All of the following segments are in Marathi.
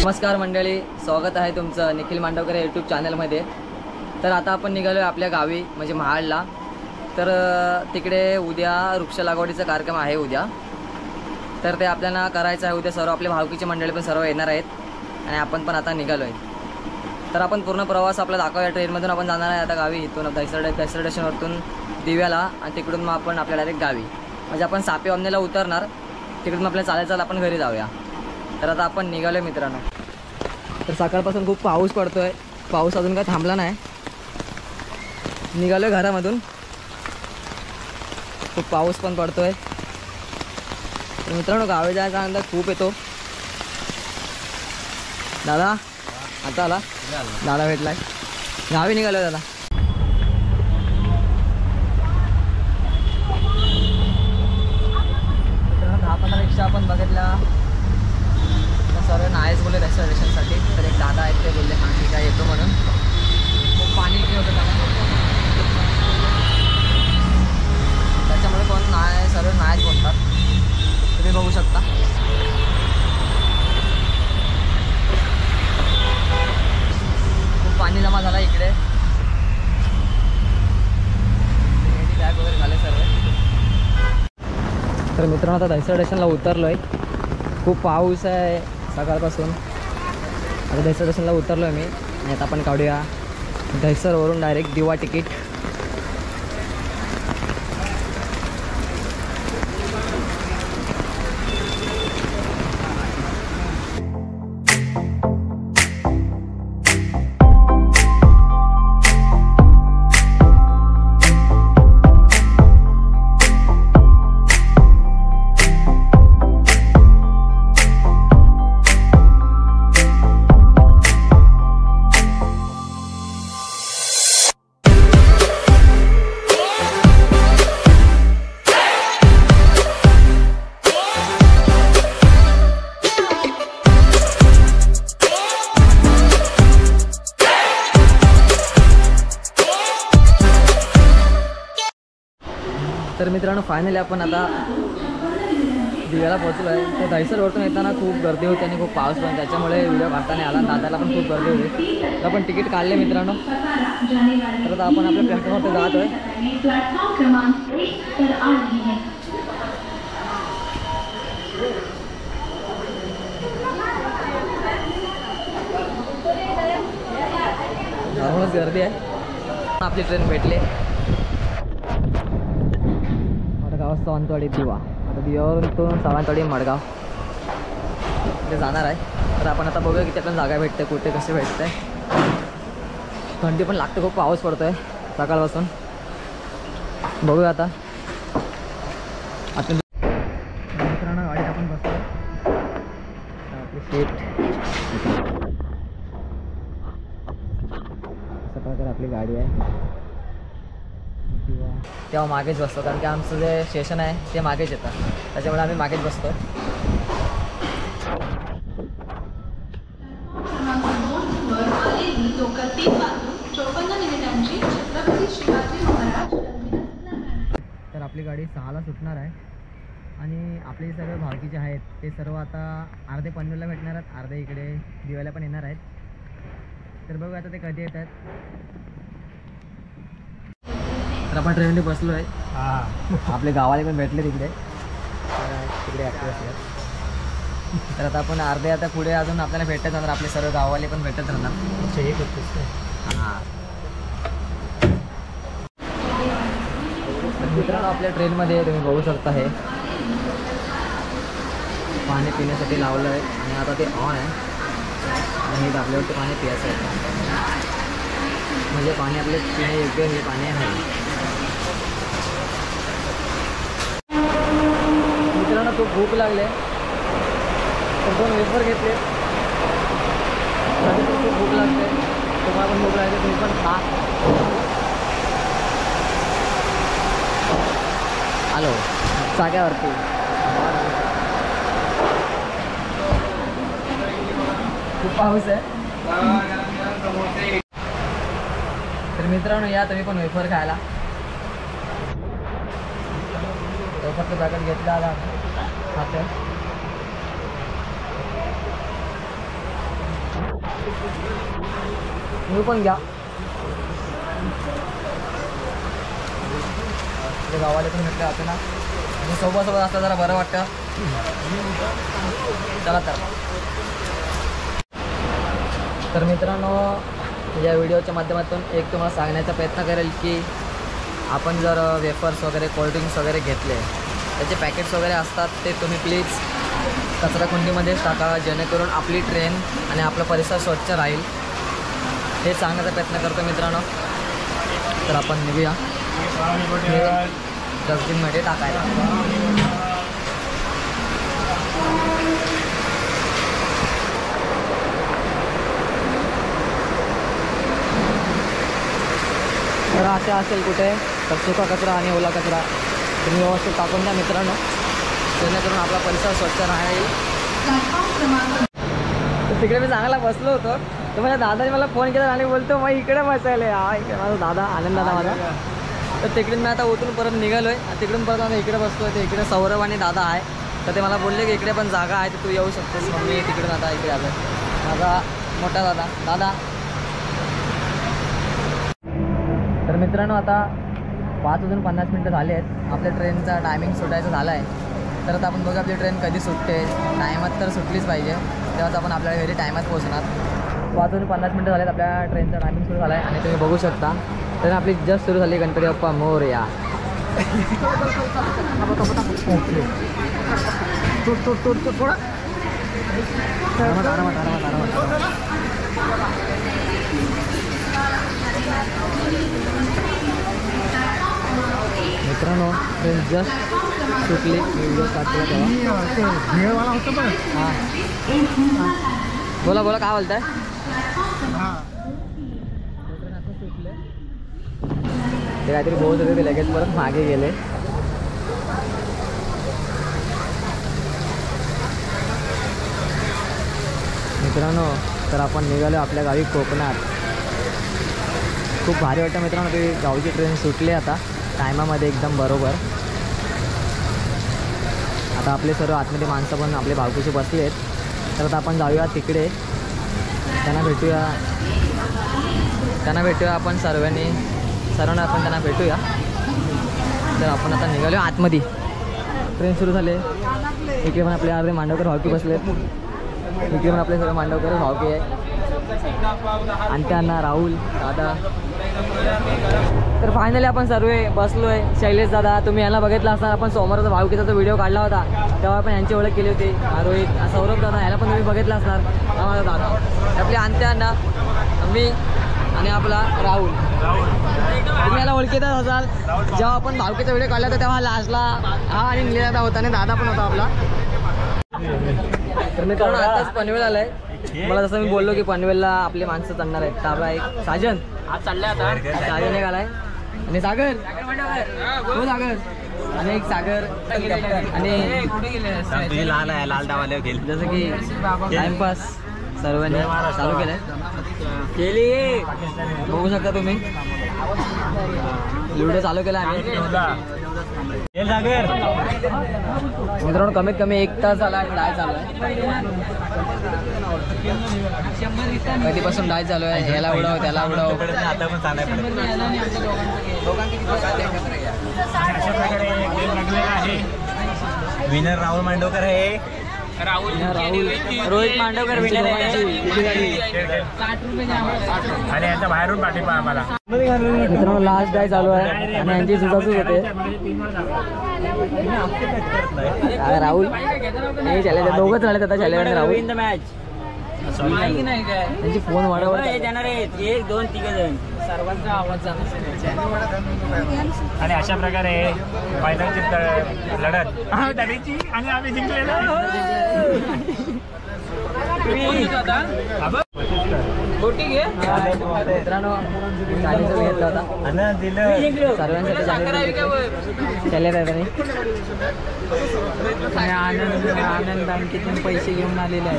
नमस्कार मंडळी, स्वागत आहे तुमचं निखिल मांडवकर यूट्यूब चॅनलमध्ये। तर आता आपण निघालो आहे आपल्या गावी म्हणजे महाडला। तर तिकडे उद्या वृक्ष लागवडीचा कार्यक्रम आहे उद्या। तर ते आपल्याला करायचं आहे उद्या। सर्व आपले भावकीचे मंडळी पण सर्व येणार आहेत आणि आपण पण आता निघालो आहे। तर आपण पूर्ण प्रवास आपला दाखवूया। ट्रेनमधून आपण जाणार आहे आता गावी, इथून दहिसर स्टेशनवरतून दिव्याला आणि तिकडून मग आपण आपल्या डायरेक्ट गावी म्हणजे आपण सापे वामनेला उतरणार। तिकडून आपल्याला चालायचं आपण घरी जाऊया। तर आता आपण निघालो मित्रांनो। तर सकाळपासून खूप पाऊस पडतोय, पाऊस अजून काय थांबला नाही। निघालोय घरामधून, खूप पाऊस पण पडतोय। तर मित्रांनो गावी जायचा अंदाज खूप येतो। दादा आता आला, दादा भेटलाय, गावी निघालोय दादा। मित्रांनो 10-15 रिक्षा आपण बघितल्या, सर्व नाहीच बोलले रेस्टॉरेशनसाठी। तर एक दादा आहेत ते बोलले हां ठीक आहे येतो म्हणून। खूप पाणी होतं त्याच्यामुळे कोण नाही, सर्व नाहीच बोलतात, तुम्ही बघू शकता। खूप पाणी जमा झाला इकडे, बॅग वगैरे झाले सर्व। तर मित्रांनो आता दहिसर स्टेशनला उतरलो आहे। खूप पाऊस आहे सकाळपासून। आता दहिसर स्टेशनला उतरलो आहे मी आणि आता आपण काढूया दहिसरवरून डायरेक्ट दिवा तिकीट। तर मित्रांनो फायनली आपण आता दिव्याला पोहोचलो आहे। तर दहिसरवरून येताना खूप गर्दी होती आणि खूप पाऊस पण, त्याच्यामुळे व्हिडिओ काढताना आला। दादाला पण खूप गर्दी होती। तर आपण तिकीट काढले मित्रांनो। तर आता आपण आपल्या प्लॅटफॉर्मवरती जात आहे। नॉर्मलच गर्दी आहे। आपली ट्रेन भेटली मडगाव सावंतवाडी दिवा। आता दिव्यावरून सावंतवाडी मडगाव इथे जाणार आहे। तर आपण आता बघूया किती आपल्याला जागा भेटते, कुठे कसे भेटते। थंडी पण लागते, खूप पाऊस पडतोय सकाळपासून। बघूया आता मित्रांनो गाडीत आपण बसतो। आपली सीट अशा प्रकारे आपली गाडी आहे। तेव्हा मागेच बसतो, कारण की आमचं जे स्टेशन आहे ते मागेच येतं, त्याच्यामुळे आम्ही मागेच बसतो। तर आपली गाडी 6ला सुटणार आहे आणि आपले सर्व भावकीचे आहेत ते सर्व आता अर्धे पनवेलला भेटणार आहेत, अर्धे इकडे दिवायला पण येणार आहेत। तर बघू आता ते कधी येतात। तर आपण ट्रेनने बसलो आहे। आपले गावाले पण भेटले तिकडे, तिकडे ॲक्टिव्ह असतात। तर आता आपण अर्धे आता पुढे अजून आपल्याला भेटत जाणार, आपले सर्व गाववाले पण भेटत राहणार। हां तर मित्रांनो आपल्या ट्रेनमध्ये तुम्ही बघू शकता हे पाणी पिण्यासाठी लावलं आहे आणि आता ते ऑन आहे आणि हे दाबल्यावरती पाणी प्यायचं आहे, म्हणजे पाणी आपले पिण्यायोग्य हे पाणी आहे। मित्रांनो खूप भूक लागले, तर 2 वेफर घेतले। कधी पण खूप भूक लागते, तुम्हाला पण भूक लागते, तुम्ही पण खा। आलो जाग्यावरती। खूप पाऊस आहे। तर मित्रांनो या तुम्ही पण वेफर खायला। वेफरचं पॅकेट घेतलं आता खाते। मी पण घ्या गावाला पण भेटले आपल्याला आणि सोबत असता जरा बरं वाटतं. चला तर मित्रांनो या व्हिडिओच्या माध्यमातून एक तुम्हाला सांगण्याचा प्रयत्न करेल की आपण जर वेफर्स वगैरे कोल्ड्रिंक्स वगैरे घेतले त्याचे पॅकेट्स वगैरे असतात ते तुम्ही प्लीज कचराकुंडीमध्येच टाका जेणेकरून आपली ट्रेन आणि आपला परिसर स्वच्छ राहील हे सांगण्याचा प्रयत्न करतो मित्रांनो. तर आपण निघूया डस्टबिनमध्ये टाकायला. तर असे असेल कुठे तर सुका कचरा आणि ओला कचरा तुम्ही व्यवस्थित टाकून द्या मित्रांनो जेणेकरून आपला परिसर स्वच्छ राहील. तर तिकडे मी चांगला बसलो होतो तर माझ्या दादाने मला फोन केला आणि बोलतो मग इकडे बसायला हा इकडे माझा दादा आनंद दादा माझा. तर तिकडून मी आता उतरून परत निघालो आहे तिकडून परत आता इकडे बसतो आहे. ते इकडे सौरभ आणि दादा आहे तर ते मला बोलले की इकडे पण जागा आहे तर तू येऊ शकतेस. मग मी तिकडून आता इकडे आलो माझा मोठा दादा. तर मित्रांनो आता 5:50 झाले आहेत आपल्या ट्रेनचा टायमिंग सुटायचा झाला आहे. तर आता आपण बघू आपली ट्रेन कधी सुटते. टायमात तर सुटलीच पाहिजे तेव्हाच आपण आपल्या घरी टायमात पोहोचणार. 5:50 झाले आहेत आपल्या ट्रेनचा टायमिंग सुरू झाला आहे आणि तुम्ही बघू शकता ट्रेन आपली जस्ट सुरू झाली. गणपती बाप्पा मोरया. मित्रांनो ट्रेन जस्ट सुटली व्हिडिओ स्टार्ट केला तेव्हा. हां बोला काय बोलताय. ट्रेन असं सुटले ते काहीतरी बोलत होते ते लगेच परत मागे गेले. मित्रांनो तर आपण निघालो आपल्या गावी कोकणात. खूप भारी वाटतं मित्रांनो ती गावची ट्रेन सुटली आता टायमामध्ये एकदम बरोबर. आता आपले सर्व आतमध्ये माणसं पण आपले भावकीचे बसले आहेत तर आता आपण जाऊया तिकडे त्यांना भेटूया आपण सर्वांना आपण त्यांना भेटूया. तर आपण आता निघालो आतमध्ये. ट्रेन सुरू झाले. इकडे पण आपले अर्धे मांडवकर भावकी बसले इकडे पण आपले सर्व मांडवकर भावकी आहे आणि त्यांना राहुल दादा. तर फायनली आपण सर्व बसलो आहे. शैलेश दादा तुम्ही यांना बघितलं असणार आपण सोमवारचा भावकीचा जो व्हिडिओ काढला होता तेव्हा आपण यांची ओळख केली होती. रोहित सौरभ दादा याला पण तुम्ही बघितलं असणार. हा माझा दादा आपले अंत्यांना मी आणि आपला राहुल तुम्ही याला ओळखीतच असाल. जेव्हा आपण भावकीचा व्हिडिओ काढला होता तेव्हा लास्टला हा आणि निलेश दादा होता आणि दादा पण होता आपला. तर मित्रांनो आताच पनवेल आलाय. मला जसं मी बोललो की पनवेलला आपली माणसं चालणार आहेत तर आपला एक साजन आज चाललाय. आता साजन एक आलाय आणि सागर आणि एक सागर आणि लाल डावाले गेले जसं की टाइमपास सर्वांनी चालू केलंय. बघू शकता तुम्ही लुडो चालू केला आम्ही. मित्रांनो कमीत कमी 1 तास झाला आणि डाय चालू आहे. कधीपासून डाय चालू आहे. याला उडव त्याला उडव. आता पण चालू आहे. विनर राहुल मांडवकर आहे. रोहित मांडवकर आणि यांचा बाहेरून पाठिंबा आम्हाला. मित्रांनो लास्ट डाय चालू आहे आणि यांची सुद्धा होते. राहुल हे चालले दोघंच राहिले आता चालले आणि राहुल इन द मॅच. त्यांची फोन वाढवत जाणार आहेत 1 2 3 जण सर्वांचा आवाज जाणार. आणि अशा प्रकारे फायनलची लढत आणि आम्ही जिंकलेलो. मित्रांनो घेतला होता सर्वांसाठी आनंद बँकेतून पैसे घेऊन आलेले आहे.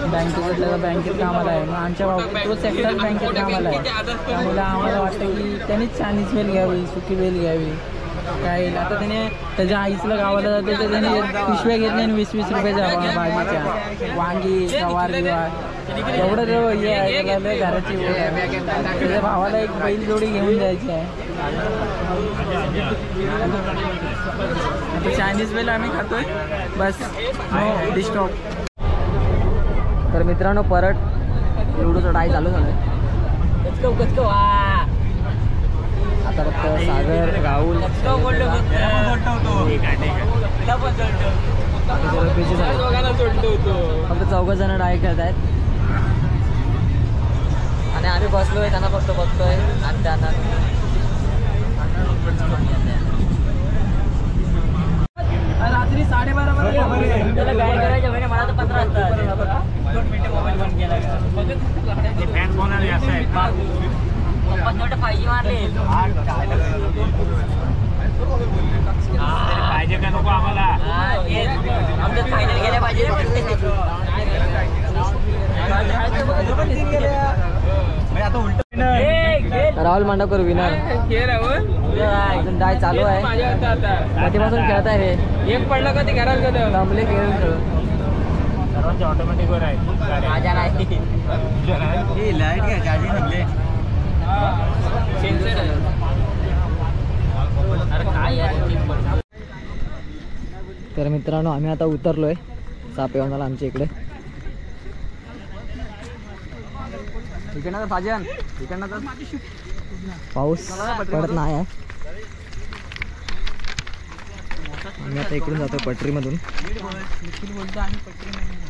बँकेतल्या बँकेत कामाला आहे. मग आमच्या तो सेक्टर बँकेत कामाला आहे त्यामुळे आम्हाला वाटतं की त्यांनीच चायनीज वेल घ्यावी सुकी वेल घ्यावी काय. आता त्याने त्याच्या आईसला गावाला जाते तर त्याने पिशव्या घेतल्या आणि 20-20 रुपयाच्या भाजीच्या वांगी गवार एवढं घराची त्याच्या भावाला एक बैल जोडी घेऊन जायची आहे. चायनीज बैल आम्ही खातोय बस, नो डिस्टॉप. तर मित्रांनो परत लुडोचा डाय चालू झालाय. आता फक्त सागर राहुल फक्त 4 जण डाय खेळत आहेत आणि आम्ही बसलोय, त्यांना फक्त बघतोय आणि त्यांना रात्री 12:30 त्याला गाय करायच्या म्हणजे मला तर 15 असतात. 2 मिनिटं मोबाईल बंद केला पाहिजे मारले पाहिजे का नको आम्हाला? आमच्या फायनल गेल्या पाहिजे. राहुल मांडवकर विनर. अजून डाय चालू आहे, कधीपासून खेळत आहे हे. एक पडलं का ते घरात गेलं थांबले खेळून खेळून. सर्वांचे ऑटोमॅटिक वर आहे. माझ्या नाही लाईट घ्या, चार्जिंग थांबले. तर मित्रांनो आम्ही आता उतरलोय सापेवानाला आमच्या इकडे. इकडनं भाजन इकडनं पाऊस पडत नाही आहे. आम्ही आता इकडून जातो पटरीमधून.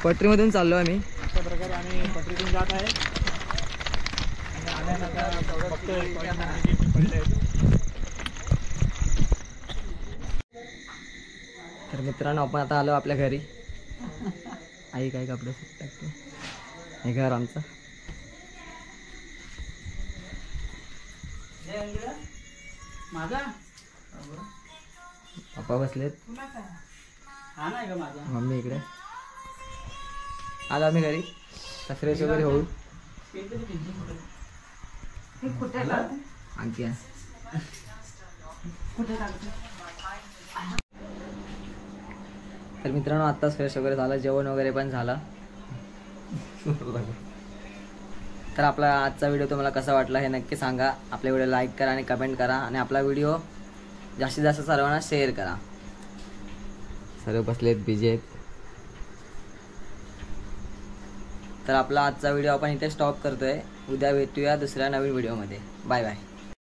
पटरीमधून चाललो आम्ही. अशा प्रकारे आम्ही पटरीतून जात आहे. तर मित्रांनो आपण आता आलो आपल्या घरी. आई काय कपडे टाकते. हे घर आमचं. पप्पा बसलेत, मम्मी इकडे. आलो आम्ही घरी. फ्रेश वगैरे होऊ. आणखी तर मित्रांनो आत्ताच फ्रेश वगैरे झालं, जेवण वगैरे पण झालं. तर आपला आजचा व्हिडिओ तुम्हाला कसा वाटला हे नक्की सांगा. आपल्या व्हिडिओ लाईक करा आणि कमेंट करा आणि आपला व्हिडिओ जास्तीत जास्त सर्वांना शेअर करा. सर्व बसलेत बिजी आहेत. तर आपला आजचा व्हिडिओ आपण इथे स्टॉप करतोय. उद्या भेटूया दुसऱ्या नवीन व्हिडिओमध्ये. Bye bye.